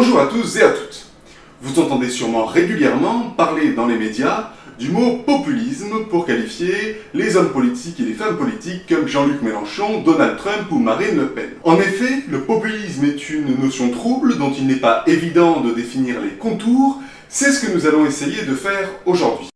Bonjour à tous et à toutes. Vous entendez sûrement régulièrement parler dans les médias du mot populisme pour qualifier les hommes politiques et les femmes politiques comme Jean-Luc Mélenchon, Donald Trump ou Marine Le Pen. En effet, le populisme est une notion trouble dont il n'est pas évident de définir les contours. C'est ce que nous allons essayer de faire aujourd'hui.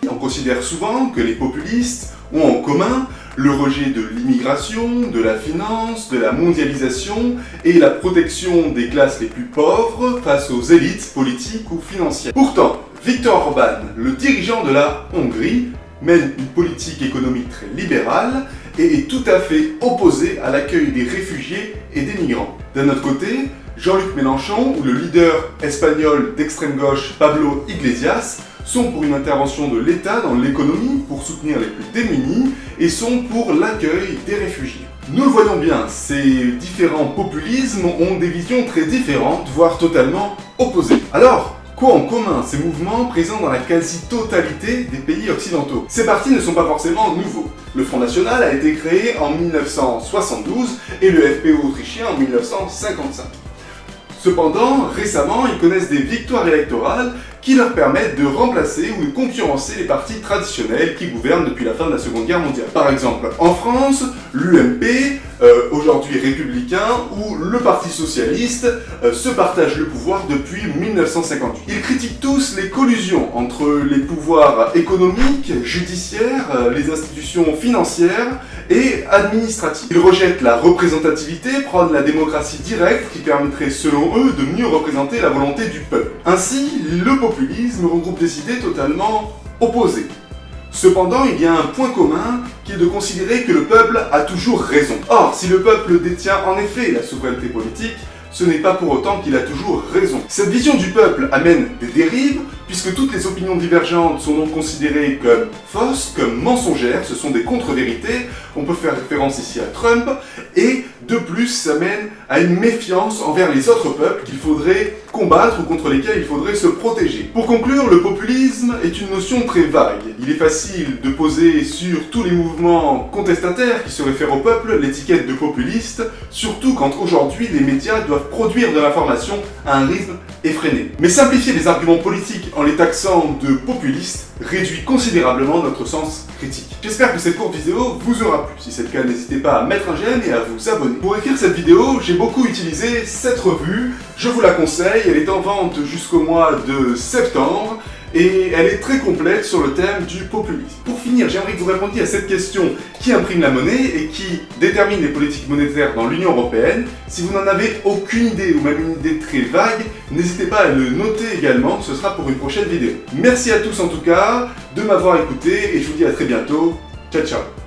On considère souvent que les populistes ont en commun le rejet de l'immigration, de la finance, de la mondialisation et la protection des classes les plus pauvres face aux élites politiques ou financières. Pourtant, Viktor Orbán, le dirigeant de la Hongrie, mène une politique économique très libérale et est tout à fait opposé à l'accueil des réfugiés et des migrants. D'un autre côté, Jean-Luc Mélenchon ou le leader espagnol d'extrême gauche Pablo Iglesias sont pour une intervention de l'État dans l'économie pour soutenir les plus démunis et sont pour l'accueil des réfugiés. Nous le voyons bien, ces différents populismes ont des visions très différentes, voire totalement opposées. Alors, quoi en commun ces mouvements présents dans la quasi-totalité des pays occidentaux? Ces partis ne sont pas forcément nouveaux. Le Front National a été créé en 1972 et le FPÖ autrichien en 1955. Cependant, récemment, ils connaissent des victoires électorales qui leur permettent de remplacer ou de concurrencer les partis traditionnels qui gouvernent depuis la fin de la Seconde Guerre mondiale. Par exemple, en France, l'UMP, aujourd'hui républicain, ou le Parti Socialiste se partagent le pouvoir depuis 1958. Ils critiquent tous les collusions entre les pouvoirs économiques, judiciaires, les institutions financières et administratives. Ils rejettent la représentativité, prônent la démocratie directe qui permettrait selon eux de mieux représenter la volonté du peuple. Ainsi, le populisme regroupe des idées totalement opposées. Cependant, il y a un point commun qui est de considérer que le peuple a toujours raison. Or, si le peuple détient en effet la souveraineté politique, ce n'est pas pour autant qu'il a toujours raison. Cette vision du peuple amène des dérives, puisque toutes les opinions divergentes sont donc considérées comme fausses, comme mensongères, ce sont des contre-vérités, on peut faire référence ici à Trump, et de plus, ça mène à une méfiance envers les autres peuples qu'il faudrait combattre ou contre lesquels il faudrait se protéger. Pour conclure, le populisme est une notion très vague. Il est facile de poser sur tous les mouvements contestataires qui se réfèrent au peuple l'étiquette de populiste, surtout quand aujourd'hui les médias doivent produire de l'information à un rythme effréné. Mais simplifier les arguments politiques en les taxant de populistes réduit considérablement notre sens critique. J'espère que cette courte vidéo vous aura plu. Si c'est le cas, n'hésitez pas à mettre un j'aime et à vous abonner. Pour écrire cette vidéo, j'ai beaucoup utilisé cette revue. Je vous la conseille, elle est en vente jusqu'au mois de septembre et elle est très complète sur le thème du populisme. Pour finir, j'aimerais que vous répondiez à cette question: qui imprime la monnaie et qui détermine les politiques monétaires dans l'Union européenne? Si vous n'en avez aucune idée ou même une idée très vague, n'hésitez pas à le noter également, ce sera pour une prochaine vidéo. Merci à tous en tout cas de m'avoir écouté et je vous dis à très bientôt. Ciao ciao.